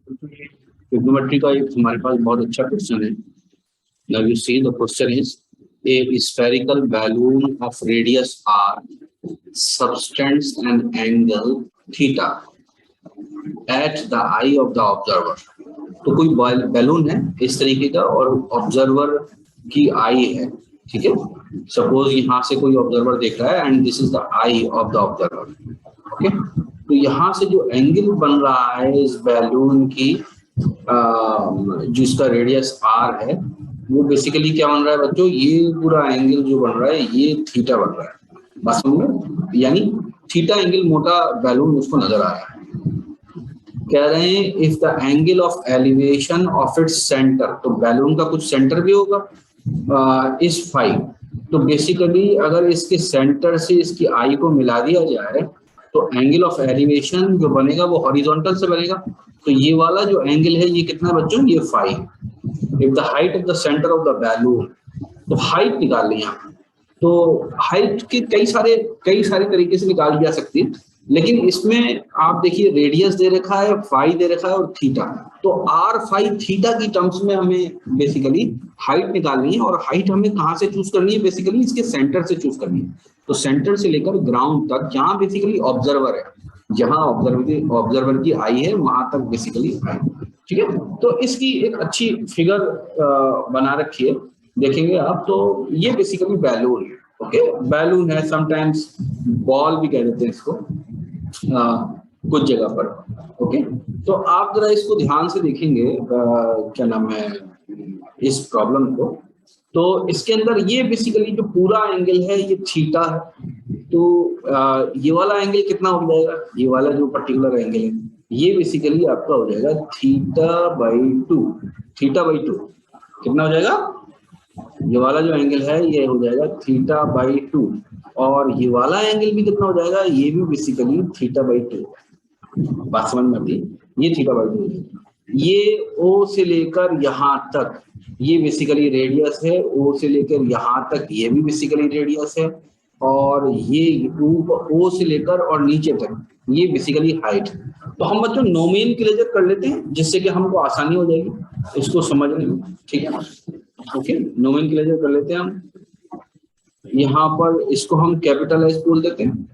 Trigonometry का एक हमारे पास बहुत अच्छा क्वेश्चन है। Now you see the question is a spherical balloon of radius r subtends an angle theta at the eye of the observer। तो कोई बैलून है इस तरीके का और ऑब्जर्वर की आई है, ठीक है। सपोज यहाँ से कोई ऑब्जर्वर देख रहा है and this is the I of the observer, okay. तो यहाँ से जो एंगल बन रहा है इस बैलून की जिसका रेडियस आर है, वो बेसिकली क्या बन रहा है बच्चों, ये पूरा एंगल जो बन रहा है ये थीटा बन रहा है, बस समझ लो। यानी थीटा एंगल मोटा बैलून उसको नजर आ रहा है। कह रहे हैं if the angle of elevation of its centre, तो बैलून का कुछ सेंटर भी होगा इस 5, तो बेसिकली अगर इसके सेंटर से इसकी आई को मिला दिया जाए तो एंगल ऑफ एलिवेशन जो बनेगा वो हॉरिजॉन्टल से बनेगा। तो ये वाला जो एंगल है ये कितना बच्चों, ये 5। If the height of the centre of the balloon, तो हाइट निकाल लें यहाँ। तो हाइट के कई सारे तरीके से निकाली जा सकती है, लेकिन इसमें आप देखिए रेडियस दे रखा है, फाई दे रखा है और थीटा। तो आर फाई थीटा की टर्म्स में हमें बेसिकली हाइट निकालनी है, और हाइट हमें कहाँ से चूज करनी है, बेसिकली इसके सेंटर से चूज करनी है। तो सेंटर से लेकर ग्राउंड तक जहाँ बेसिकली ऑब्जर्वर है, जहाँ ऑब्जर्वर की आई है वहां तक बेसिकली आई, ठीक है। तो इसकी एक अच्छी फिगर बना रखी है, देखेंगे आप। तो ये बेसिकली बैलून है, ओके। बैलून है, समटाइम्स बॉल भी कह देते हैं इसको कुछ जगह पर, ओके। तो आप जरा इसको ध्यान से देखेंगे, क्या नाम है, इस प्रॉब्लम को। तो इसके अंदर ये बेसिकली जो पूरा एंगल है ये थीटा है। तो ये वाला एंगल कितना हो जाएगा, ये वाला जो पर्टिकुलर एंगल है ये बेसिकली आपका हो जाएगा θ/2। θ/2 कितना हो जाएगा, ये वाला जो एंगल है ये हो जाएगा θ/2, और ये वाला एंगल भी कितना हो जाएगा, ये भी बेसिकली θ/2। बात समझ में आती है, ये θ/2। ये O से लेकर यहाँ तक ये बेसिकली रेडियस है, O से लेकर यहाँ तक ये भी बेसिकली रेडियस है, और ये O से लेकर और नीचे तक ये बेसिकली हाइट। तो हम बच्चों नोमेनक्लेचर कर लेते हैं जिससे कि हमको आसानी हो जाएगी इसको समझने में, ठीक है। ओके, नोमेनक्लेचर कर लेते हैं हम। यहाँ पर इसको हम कैपिटल एस बोल देते हैं,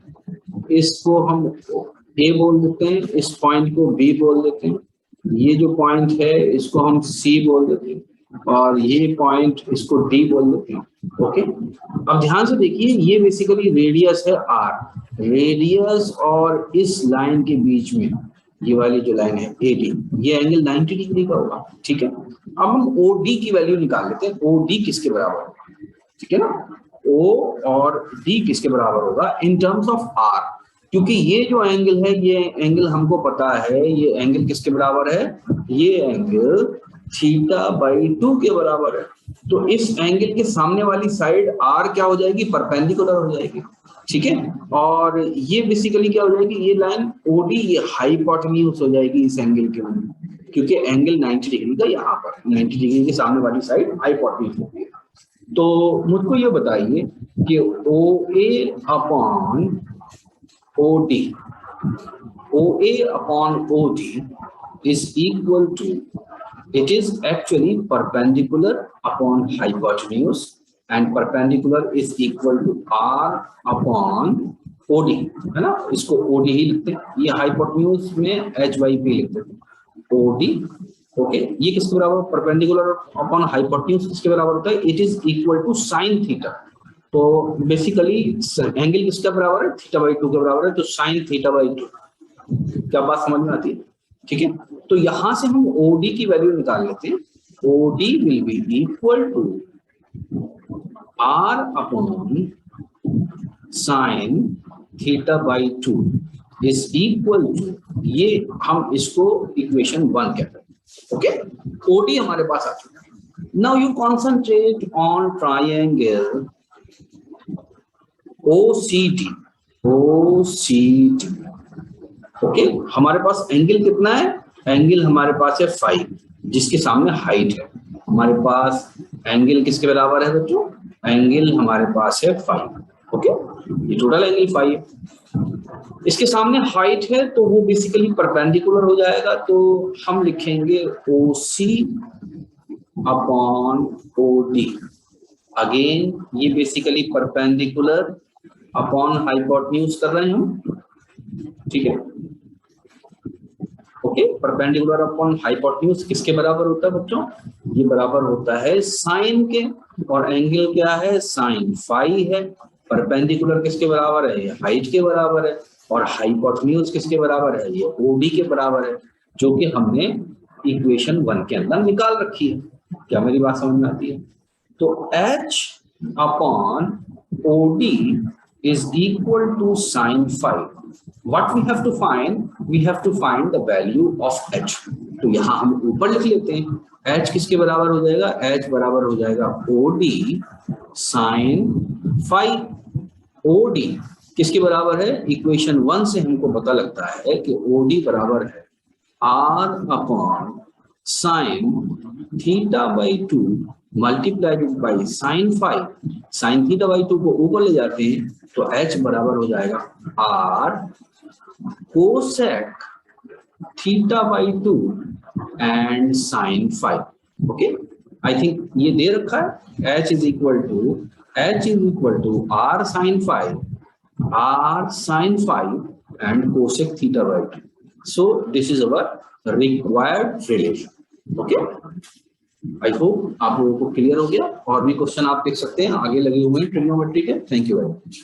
इसको हम ए बोल देते हैं, इस पॉइंट को बी बोल देते हैं, ये जो पॉइंट है इसको हम सी बोल देते हैं, और ये पॉइंट इसको डी बोल देते हैं, ओके। अब ध्यान से देखिए, ये बेसिकली रेडियस है आर, रेडियस और इस लाइन के बीच में ये वाली जो लाइन है एडी, ये एंगल 90 डिग्री का होगा, ठीक है। अब हम ओडी की वैल्यू निकाल लेते हैं, ओडी किसके बराबर होगा, ठीक है ना। ओ और डी किसके बराबर होगा इन टर्म्स ऑफ आर, क्योंकि ये जो एंगल है ये एंगल हमको पता है, ये एंगल किसके बराबर है, ये एंगल θ/2 के बराबर है। तो इस एंगल के सामने वाली साइड आर क्या हो जाएगी, परपेंडिकुलर हो जाएगी, ठीक है। और ये बेसिकली क्या हो जाएगी, ये लाइन ओडी ये हाइपोटेन्यूज हो जाएगी इस एंगल के लिए, क्योंकि एंगल 90 डिग्री का यहाँ पर 90 डिग्री के सामने वाली साइड हाइपोटेन्यूज होती है। तो मुझको ये बताइए कि OA upon OD is equal to, it is actually perpendicular upon hypotenuse, and perpendicular is equal to R upon OD, है ना। इसको OD ही लिखते हैं, ये हाइपोटेन्यूज में HYP लिखते हैं, OD, ओके। ये किसके बराबर, परपेंडिकुलर अपॉन हाइपोटेन्यूज किसके बराबर होता है, it is equal to sine theta. तो बेसिकली एंगल किसके बराबर है, θ/2 के बराबर है, तो साइन θ/2। क्या बात समझ में आती है, ठीक है। तो यहां से हम OD की वैल्यू निकाल लेते हैं, OD will be equal to R upon sine θ/2 is equal to, ये हम इसको इक्वेशन 1 कहते हैं, ओके। OD हमारे पास आ चुका है। Now you concentrate on triangle OCD, okay. हमारे पास एंगल कितना है, एंगल हमारे पास है 5, जिसके सामने हाइट है। हमारे पास एंगल किसके बराबर है बच्चों, एंगल हमारे पास है 5, ओके। ये टोटल एंगल 5 है। इसके सामने हाइट है तो वो बेसिकली परपेंडिकुलर हो जाएगा, तो हम लिखेंगे OC अपॉन OD। अगेन ये बेसिकली परपेंडिकुलर अपॉन हाइपोटेन्यूज कर रहे हैं हम, ठीक है। ओके, परपेंडिकुलर अपॉन हाइपोटेन्यूज किसके बराबर होता है बच्चों? ये बराबर होता है साइन के, और एंगल क्या है? साइन फाई है। परपेंडिकुलर किसके बराबर है? ये हाइट के बराबर है। और हाइपोटेन्यूज किसके बराबर है? ये OD के बराबर है, जो कि हमने इक्वेशन 1 के अंदर निकाल रखी है। क्या मेरी बात समझ में आती है? तो H upon OD is equal to sin phi. What we have to find? We have to find the value of H. तो यहाँ हम ऊपर लिख लेते हैं, H किसके बराबर हो जाएगा? H बराबर हो जाएगा OD sin phi। OD किसके बराबर है? इक्वेशन 1 से हमको पता लगता है कि OD बराबर है R upon sine theta by 2 multiplied by sine phi. Sine theta by 2 को ऊपर ले जाते हैं तो H बराबर हो जाएगा R cosec theta by 2 and sine phi. Okay, I think ये दे रखा है। H is equal to R sine phi, R sin phi and cosec theta by 2. So this is our required relation. Okay? I hope आप लोगों को clear हो गया। और भी क्वेश्चन आप देख सकते हैं, आगे लगे हुए हैं ट्रिग्नोमेट्री के। Thank you very much.